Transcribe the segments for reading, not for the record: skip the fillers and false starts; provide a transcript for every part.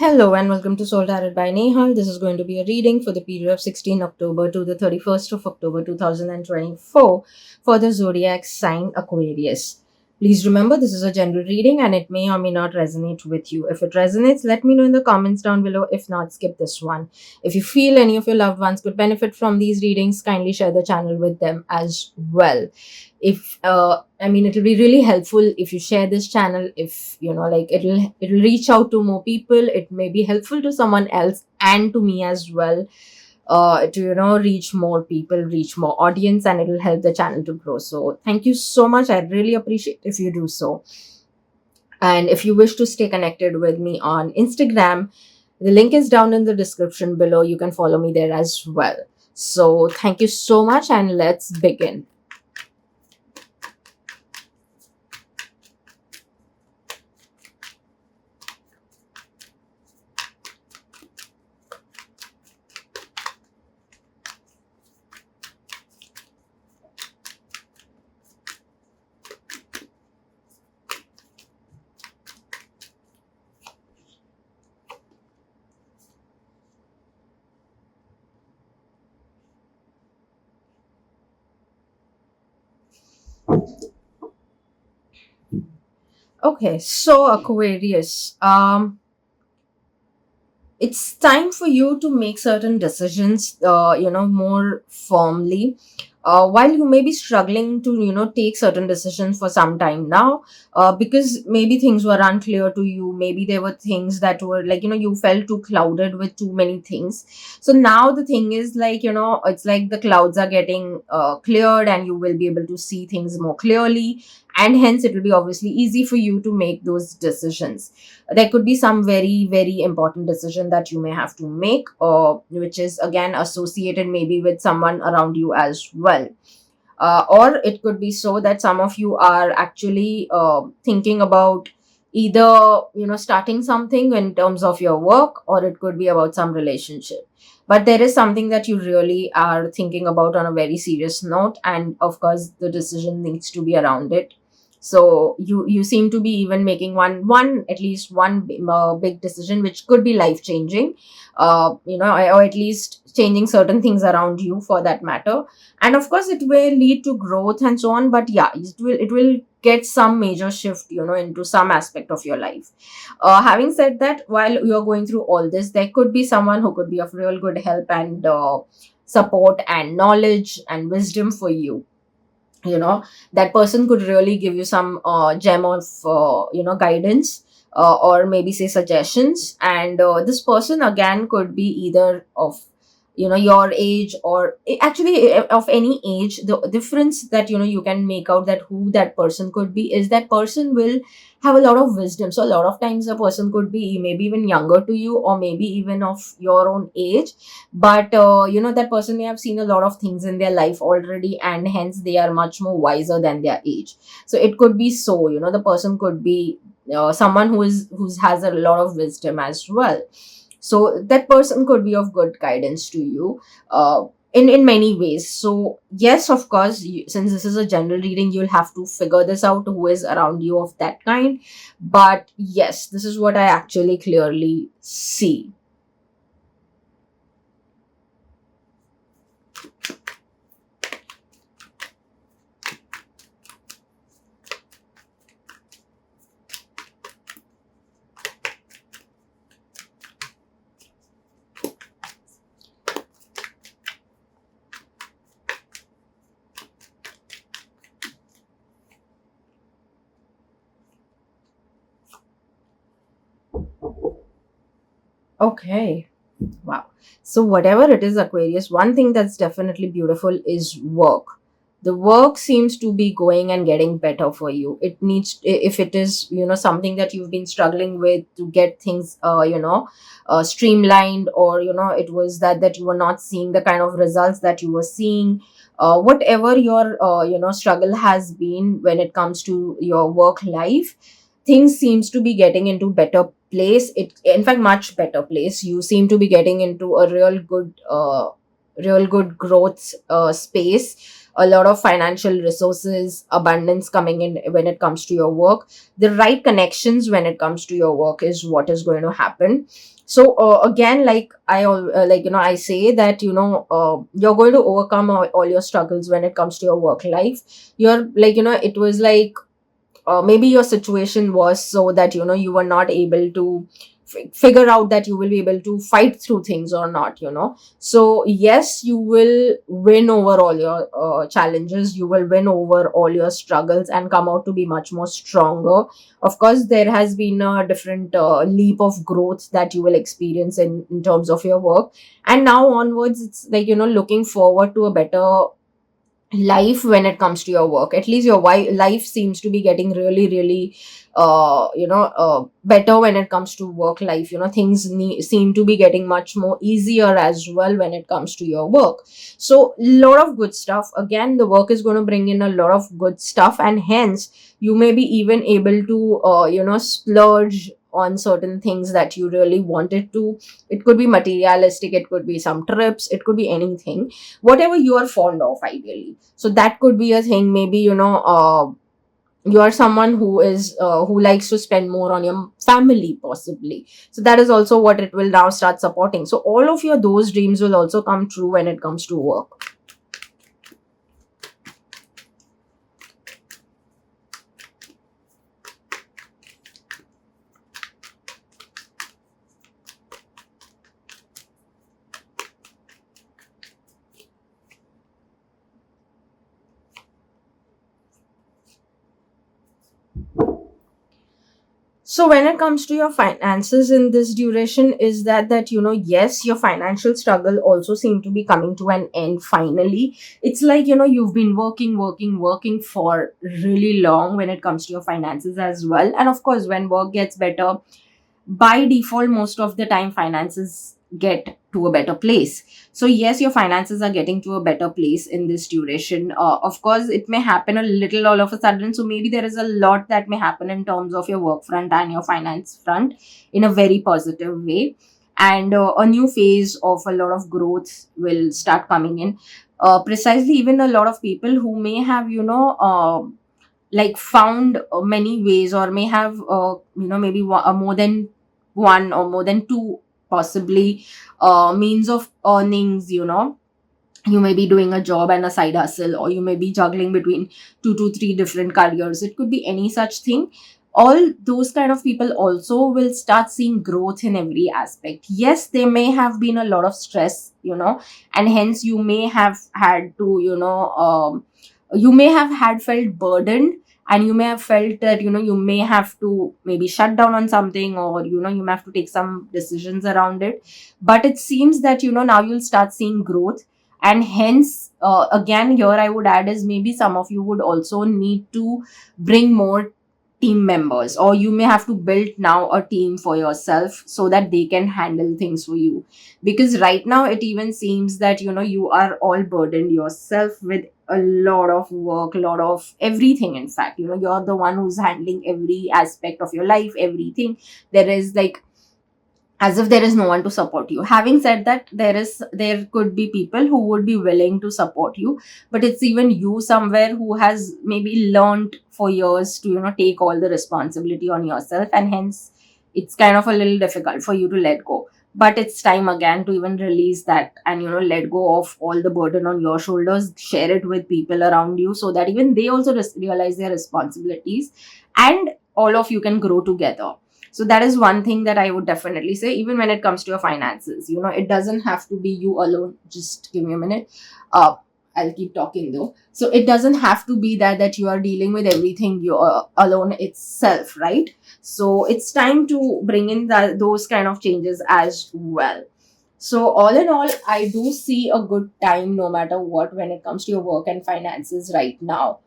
Hello and welcome to Soul Tarot by Nehal. This is going to be a reading for the period of 16 October to the 31st of October 2024 for the zodiac sign Aquarius. Please remember this is a general reading and it may or may not resonate with you. If it resonates, let me know in the comments down below. If not, skip this one. If you feel any of your loved ones could benefit from these readings, kindly share the channel with them as well. If it'll be really helpful if you share this channel. If it'll reach out to more people, it may be helpful to someone else and to me as well, to reach more people, reach more audience, and it'll help the channel to grow. So thank you so much. I really appreciate if you do so. And if you wish to stay connected with me on Instagram, the link is down in the description below. You can follow me there as well. So thank you so much and let's begin. Okay, so Aquarius, it's time for you to make certain decisions, more firmly. While you may be struggling to, take certain decisions for some time now, because maybe things were unclear to you, maybe there were things that were like, you felt too clouded with too many things. So now the thing is like, it's like the clouds are getting cleared and you will be able to see things more clearly. And hence, it will be obviously easy for you to make those decisions. There could be some very very important decision that you may have to make, or which is again associated maybe with someone around you as well. Or it could be so that some of you are actually thinking about either starting something in terms of your work, or it could be about some relationship. But there is something that you really are thinking about on a very serious note, and of course the decision needs to be around it. So you seem to be even making one at least one big decision which could be life changing, or at least changing certain things around you for that matter. And of course it will lead to growth and so on, but yeah, it will get some major shift into some aspect of your life. Having said that, while you're going through all this, there could be someone who could be of real good help and support and knowledge and wisdom for you. That person could really give you some gem of guidance, or maybe say suggestions. And this person again could be either of your age, or actually of any age. The difference that you can make out that who that person could be is that person will have a lot of wisdom. So a lot of times a person could be maybe even younger to you, or maybe even of your own age, but that person may have seen a lot of things in their life already, and hence they are much more wiser than their age. So it could be so, the person could be someone who has a lot of wisdom as well. So that person could be of good guidance to you, in many ways. So yes, of course, since this is a general reading, you'll have to figure this out, who is around you of that kind. But yes, this is what I actually clearly see. Okay. Wow. So, whatever it is, Aquarius, one thing that's definitely beautiful is work. The work seems to be going and getting better for you. It needs, if it is, something that you've been struggling with to get things, streamlined, or, it was that you were not seeing the kind of results that you were seeing. Whatever your, struggle has been when it comes to your work life, things seems to be getting into better place. It, in fact, much better place. You seem to be getting into a real good growth space. a lot of financial resources, abundance coming in when it comes to your work. The right connections when it comes to your work is what is going to happen. So again, like I say that you're going to overcome all your struggles when it comes to your work life. You're like, it was like, maybe your situation was so that you were not able to figure out that you will be able to fight through things or not. So yes, you will win over all your challenges, you will win over all your struggles and come out to be much more stronger. Of course, there has been a different leap of growth that you will experience in terms of your work, and now onwards it's like, looking forward to a better life when it comes to your work. At least your life seems to be getting really, really better when it comes to work life. Things seem to be getting much more easier as well when it comes to your work. So lot of good stuff. Again, the work is going to bring in a lot of good stuff, and hence you may be even able to splurge on certain things that you really wanted to. It could be materialistic, it could be some trips, it could be anything, whatever you are fond of ideally. So that could be a thing. Maybe you are someone who likes to spend more on your family possibly, so that is also what it will now start supporting. So all of your those dreams will also come true when it comes to work. So when it comes to your finances in this duration, is that yes, your financial struggle also seem to be coming to an end finally. It's like, you've been working for really long when it comes to your finances as well. And of course, when work gets better, by default most of the time finances get to a better place. So yes, your finances are getting to a better place in this duration. Of course, it may happen a little all of a sudden, so maybe there is a lot that may happen in terms of your work front and your finance front in a very positive way. And a new phase of a lot of growth will start coming in. Precisely, even a lot of people who may have like found many ways, or may have maybe more than one or more than two possibly means of earnings. You may be doing a job and a side hustle, or you may be juggling between two to three different careers. It could be any such thing. All those kind of people also will start seeing growth in every aspect. Yes, there may have been a lot of stress, and hence you may have had to you may have had felt burdened, and you may have felt that you may have to maybe shut down on something, or you may have to take some decisions around it. But it seems that now you'll start seeing growth, and hence again here I would add is maybe some of you would also need to bring more team members, or you may have to build now a team for yourself so that they can handle things for you. Because right now it even seems that you are all burdened yourself with a lot of work, lot of everything. In fact, you're the one who's handling every aspect of your life, everything. There is like, as if there is no one to support you. Having said that, there could be people who would be willing to support you, but it's even you somewhere who has maybe learned for years to take all the responsibility on yourself, and hence it's kind of a little difficult for you to let go. But it's time again to even release that, and let go of all the burden on your shoulders, share it with people around you, so that even they also realize their responsibilities, and all of you can grow together. So that is one thing that I would definitely say. Even when it comes to your finances, it doesn't have to be you alone. Just give me a minute. I'll keep talking though. So it doesn't have to be that you are dealing with everything you alone itself, right? So it's time to bring in those kind of changes as well. So all in all, I do see a good time no matter what when it comes to your work and finances right now.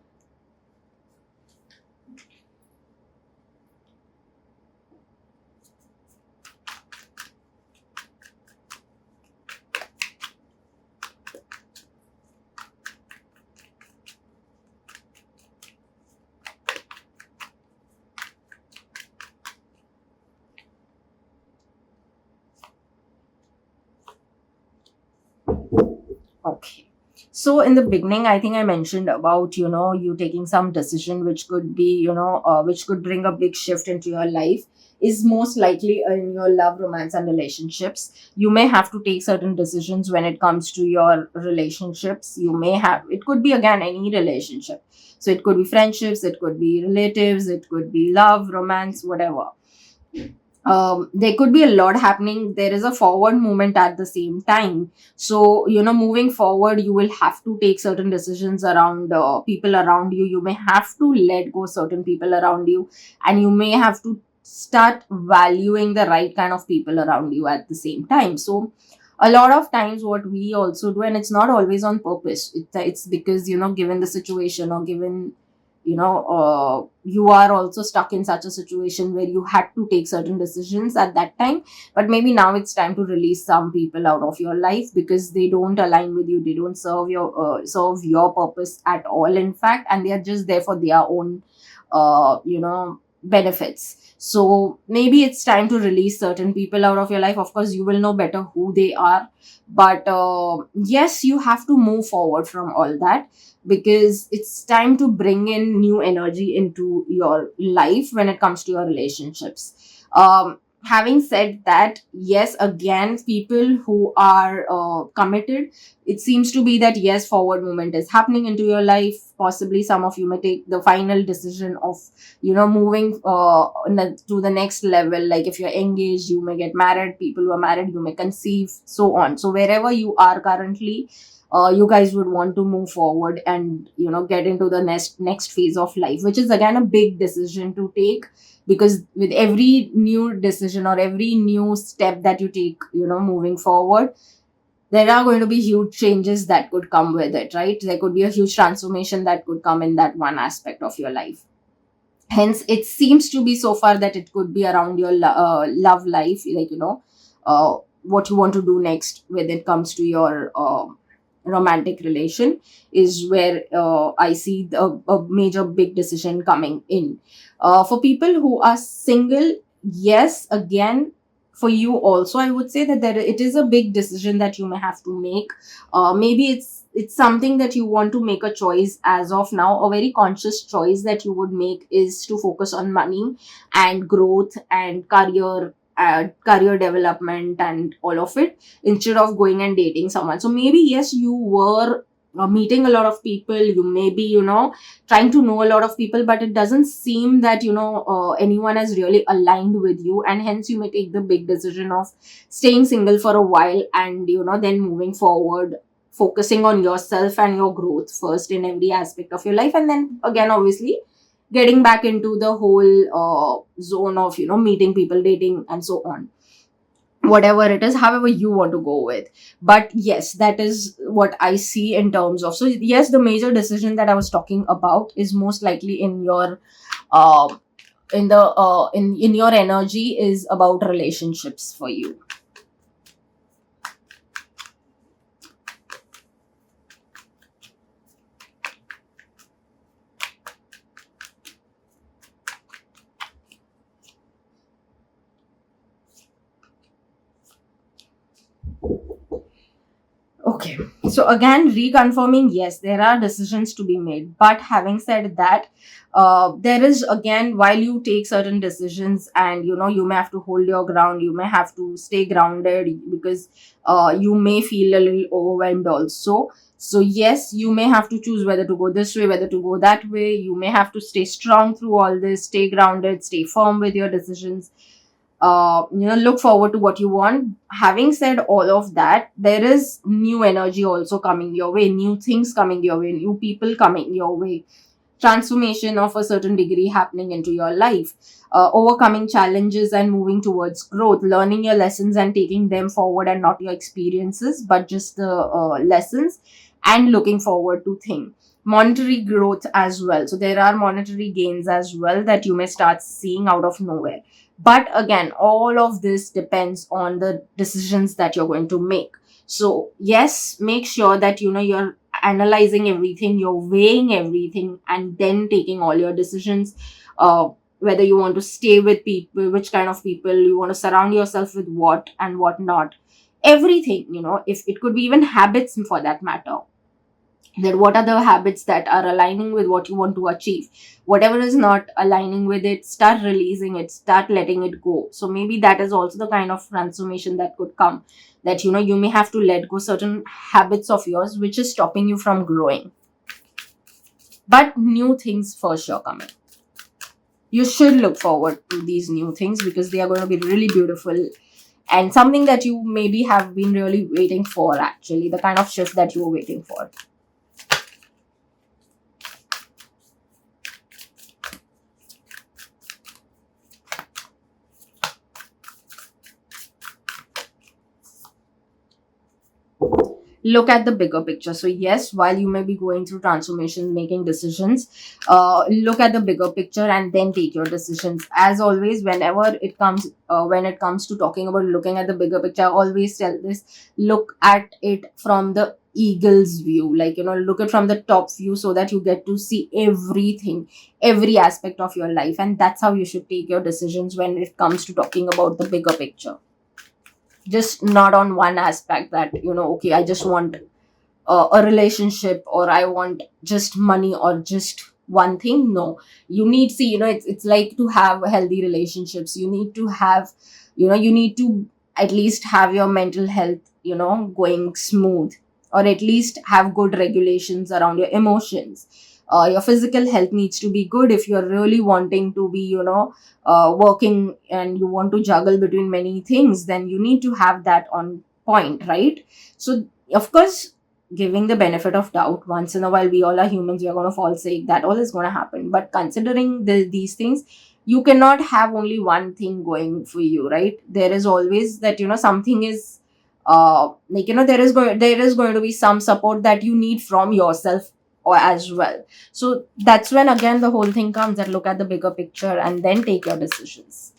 Okay. So in the beginning, I think I mentioned about, you taking some decision which could be, which could bring a big shift into your life, is most likely in your love, romance, and relationships. You may have to take certain decisions when it comes to your relationships. You may have, it could be again any relationship. So it could be friendships, it could be relatives, it could be love, romance, whatever. There could be a lot happening. There is a forward movement at the same time. So, moving forward, you will have to take certain decisions around people around you. You may have to let go certain people around you, and you may have to start valuing the right kind of people around you at the same time. So, a lot of times, what we also do, and it's not always on purpose, it's because, given the situation, or given, you are also stuck in such a situation where you had to take certain decisions at that time. But maybe now it's time to release some people out of your life because they don't align with you, they don't serve your purpose at all, in fact, and they are just there for their own benefits. So maybe it's time to release certain people out of your life. Of course, you will know better who they are, but yes, you have to move forward from all that, because it's time to bring in new energy into your life when it comes to your relationships. Having said that, yes, again, people who are committed, it seems to be that yes, forward movement is happening into your life. Possibly some of you may take the final decision of, moving to the next level. Like if you're engaged, you may get married. People who are married, you may conceive, so on. So wherever you are currently, you guys would want to move forward and, get into the next phase of life, which is again a big decision to take, because with every new decision or every new step that you take, moving forward, there are going to be huge changes that could come with it, right? There could be a huge transformation that could come in that one aspect of your life. Hence, it seems to be so far that it could be around your love life, like, what you want to do next when it comes to your romantic relation, is where I see a major big decision coming in. For people who are single, yes, again, for you also, I would say that it is a big decision that you may have to make. Maybe it's something that you want to make a choice as of now. A very conscious choice that you would make is to focus on money and growth and career development and all of it, instead of going and dating someone. So maybe yes, you were meeting a lot of people, you may be, trying to know a lot of people, but it doesn't seem that, anyone has really aligned with you, and hence you may take the big decision of staying single for a while, and, then moving forward, focusing on yourself and your growth first in every aspect of your life, and then again, obviously, getting back into the whole zone of, meeting people, dating, and so on, whatever it is, however you want to go with. But yes, that is what I see in terms of. So yes, the major decision that I was talking about is most likely in your uh, in your energy, is about relationships for you. Okay. So again, reconfirming, yes, there are decisions to be made. But having said that, there is again, while you take certain decisions, and, you may have to hold your ground, you may have to stay grounded, because you may feel a little overwhelmed also. So yes, you may have to choose whether to go this way, whether to go that way. You may have to stay strong through all this, stay grounded, stay firm with your decisions, look forward to what you want. Having said all of that, there is new energy also coming your way, new things coming your way, new people coming your way, transformation of a certain degree happening into your life, overcoming challenges and moving towards growth, learning your lessons and taking them forward, and not your experiences but just the lessons, and looking forward to things, monetary growth as well. So there are monetary gains as well that you may start seeing out of nowhere. But again, all of this depends on the decisions that you're going to make. So yes, make sure that, you're analyzing everything, you're weighing everything, and then taking all your decisions. Whether you want to stay with people, which kind of people you want to surround yourself with, what and what not, everything, if it could be even habits for that matter. that what are the habits that are aligning with what you want to achieve. Whatever is not aligning with it, start releasing it, start letting it go. So maybe that is also the kind of transformation that could come, that you may have to let go certain habits of yours which is stopping you from growing. But new things for sure coming. You should look forward to these new things because they are going to be really beautiful, and something that you maybe have been really waiting for, actually the kind of shift that you were waiting for. Look at the bigger picture. So yes, while you may be going through transformation, making decisions, look at the bigger picture and then take your decisions. As always, whenever it comes when it comes to talking about looking at the bigger picture, I always tell this: look at it from the eagle's view, like look at from the top view, so that you get to see everything, every aspect of your life. And that's how you should take your decisions when it comes to talking about the bigger picture. Just not on one aspect, that okay, I just want a relationship, or I want just money, or just one thing. No, you need, see, it's like to have healthy relationships, you need to have, you need to at least have your mental health going smooth, or at least have good regulations around your emotions. Your physical health needs to be good if you're really wanting to be working, and you want to juggle between many things, then you need to have that on point, right? So of course, giving the benefit of doubt, once in a while, we all are humans, we are going to fall sick, that all is going to happen. But considering these things, you cannot have only one thing going for you, right? There is always that something is like there is going to be some support that you need from yourself or as well. So that's when again the whole thing comes, that look at the bigger picture and then take your decisions.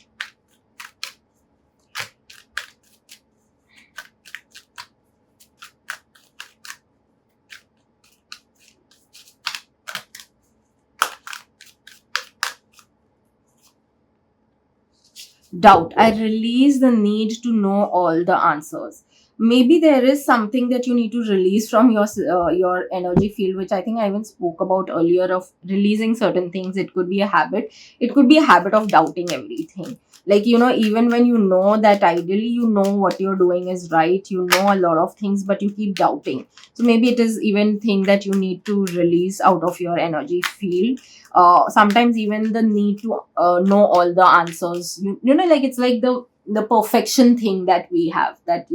Doubt. I release the need to know all the answers. Maybe there is something that you need to release from your energy field, which I think I even spoke about earlier, of releasing certain things. It could be a habit. It could be a habit of doubting everything. Like even when you know that ideally you know what you're doing is right, you know a lot of things, but you keep doubting. So maybe it is even thing that you need to release out of your energy field. Sometimes even the need to know all the answers, like it's like the perfection thing that we have, that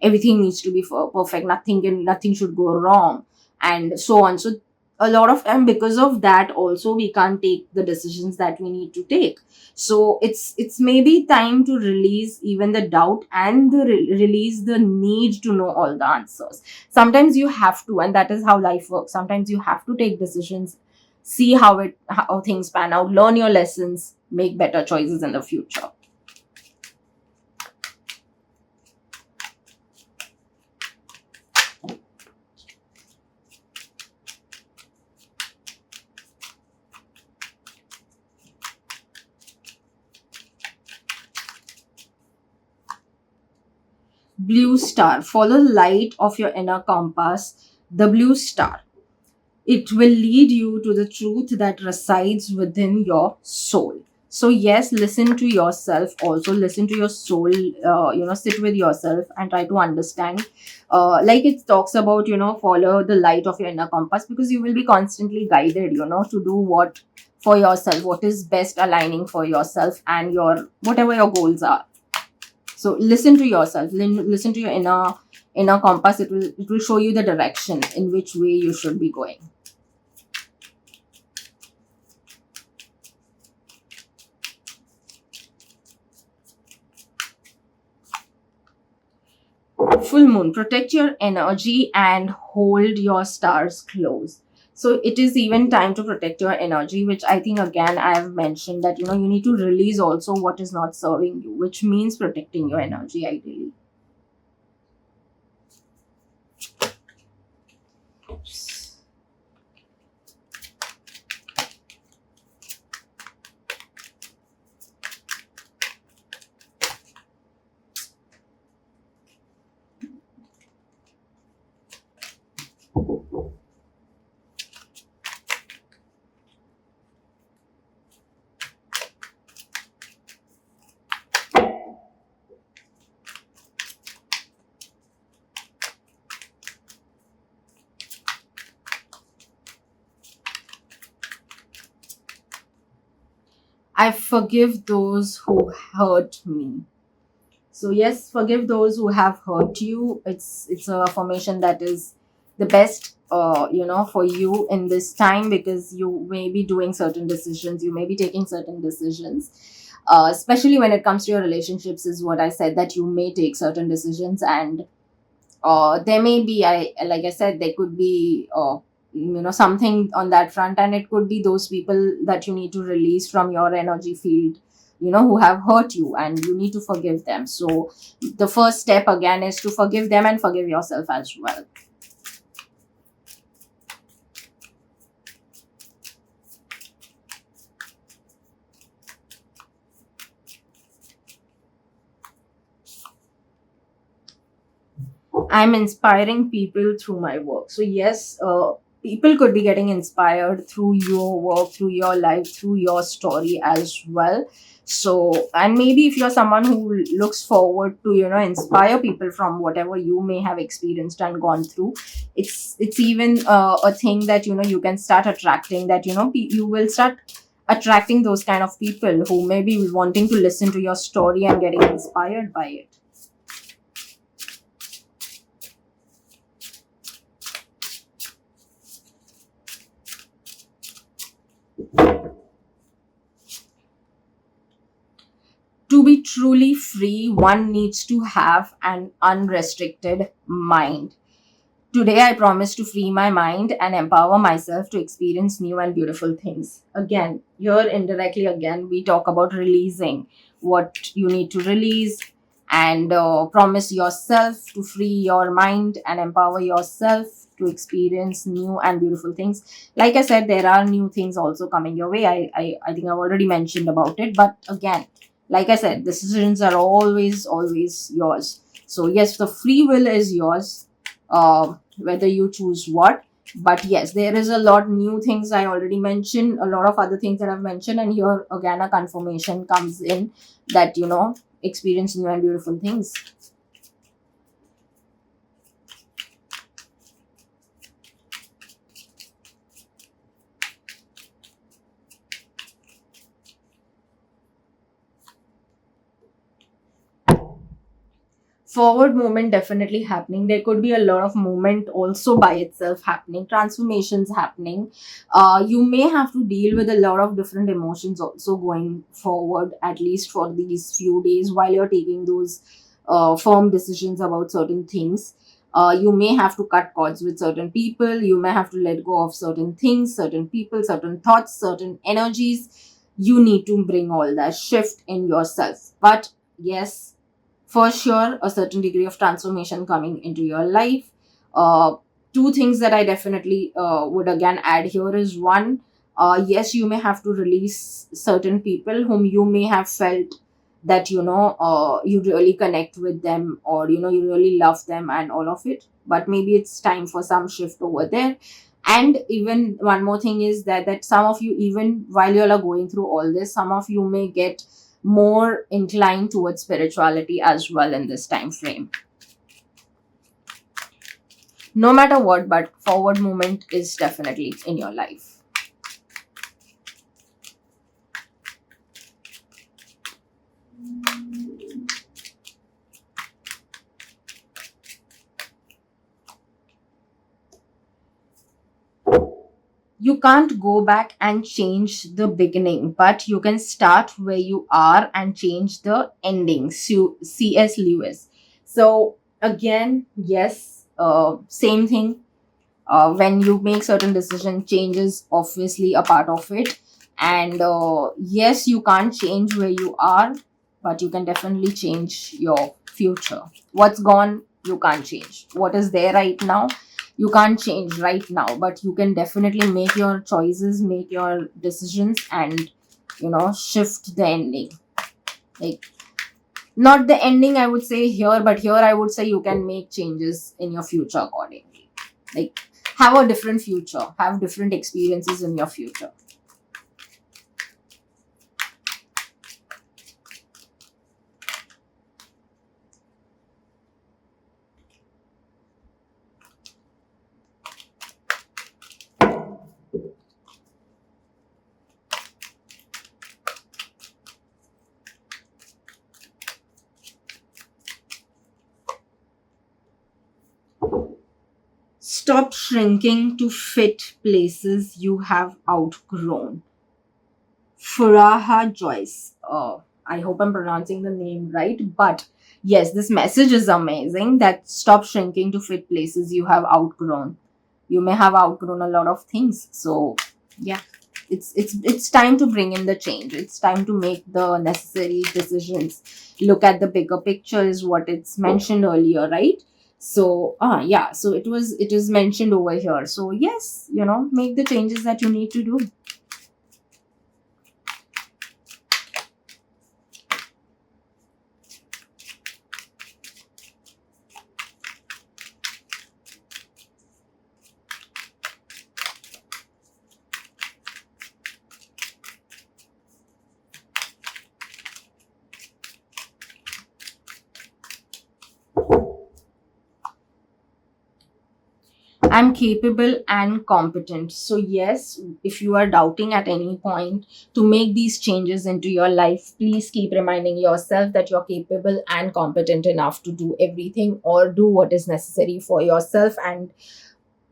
everything needs to be perfect, nothing should go wrong, and so on. So a lot of time, because of that also, we can't take the decisions that we need to take. So it's maybe time to release even the doubt, and release the need to know all the answers. Sometimes you have to, and that is how life works. Sometimes you have to take decisions, see how things pan out, learn your lessons, make better choices in the future. Blue star. Follow the light of your inner compass, the blue star. It will lead you to the truth that resides within your soul. So yes, listen to yourself, also listen to your soul. Sit with yourself and try to understand. Like it talks about, follow the light of your inner compass, because you will be constantly guided, to do what for yourself, what is best aligning for yourself and your whatever your goals are. So listen to yourself, listen to your inner compass. It will show you the direction in which way you should be going. Full moon. Protect your energy and hold your stars close. So it is even time to protect your energy, which I think again I have mentioned, that you need to release also what is not serving you, which means protecting your energy ideally. I forgive those who hurt me. So yes, forgive those who have hurt you. It's a affirmation that is the best, for you in this time, because you may be doing certain decisions, you may be taking certain decisions, especially when it comes to your relationships. Is what I said, that you may take certain decisions, and there may be, I like I said, there could be something on that front, and it could be those people that you need to release from your energy field, who have hurt you, and you need to forgive them. So the first step again is to forgive them and forgive yourself as well. I'm inspiring people through my work. So yes, people could be getting inspired through your work, through your life, through your story as well. So, and maybe if you're someone who looks forward to, inspire people from whatever you may have experienced and gone through, it's even a thing that, you can start attracting, that, you will start attracting those kind of people who may be wanting to listen to your story and getting inspired by it. To be truly free, one needs to have an unrestricted mind. Today, I promise to free my mind and empower myself to experience new and beautiful things. Again, here indirectly, again, we talk about releasing what you need to release, and promise yourself to free your mind and empower yourself to experience new and beautiful things. Like I said, there are new things also coming your way. I think I've already mentioned about it, but again, like I said, decisions are always yours. So yes, the free will is yours, whether you choose what. But yes, there is a lot new things I already mentioned, a lot of other things that I've mentioned, and here again a confirmation comes in that, experience new and beautiful things. Forward movement definitely happening. There could be a lot of movement also by itself happening, transformations happening. You may have to deal with a lot of different emotions also going forward, at least for these few days while you're taking those firm decisions about certain things. You may have to cut cords with certain people, you may have to let go of certain things, certain people, certain thoughts, certain energies. You need to bring all that shift in yourself. But yes, for sure, a certain degree of transformation coming into your life. uh, Two things that I definitely would again add here is one, yes, you may have to release certain people whom you may have felt that, you really connect with them, or you really love them and all of it, but maybe it's time for some shift over there. And even one more thing is that some of you, even while you are going through all this, some of you may get more inclined towards spirituality as well in this time frame. No matter what, but forward movement is definitely in your life. You can't go back and change the beginning, but you can start where you are and change the ending. C.S. Lewis. So again, yes, same thing. When you make certain decision, change is obviously a part of it. And yes, you can't change where you are, but you can definitely change your future. What's gone, you can't change. What is there right now, you can't change right now, but you can definitely make your choices, make your decisions, and shift the ending. Like, not the ending I would say here, but here I would say you can make changes in your future accordingly. Like, have a different future, have different experiences in your future. Stop shrinking to fit places you have outgrown. Furaha Joyce. I hope I'm pronouncing the name right, but yes, this message is amazing that stop shrinking to fit places you have outgrown. You may have outgrown a lot of things. So yeah, it's time to bring in the change. It's time to make the necessary decisions. Look at the bigger picture is what it's mentioned earlier, right? So yeah, so it is mentioned over here. So yes, make the changes that you need to do. I'm capable and competent. So, yes, if you are doubting at any point to make these changes into your life, please keep reminding yourself that you're capable and competent enough to do everything or do what is necessary for yourself and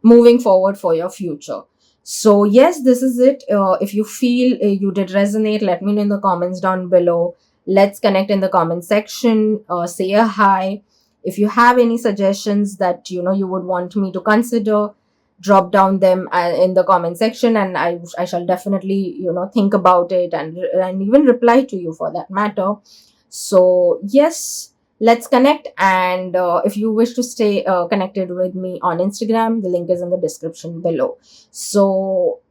moving forward for your future. So, yes, this is it. If you feel you did resonate, let me know in the comments down below. Let's connect in the comment section. Say a hi. If you have any suggestions that you would want me to consider, drop down them in the comment section, and I shall definitely think about it and even reply to you for that matter. So yes, let's connect. And if you wish to stay connected with me on Instagram, the link is in the description below. So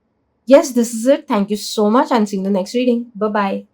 yes, this is it. Thank you so much, and see you in the next reading. Bye bye.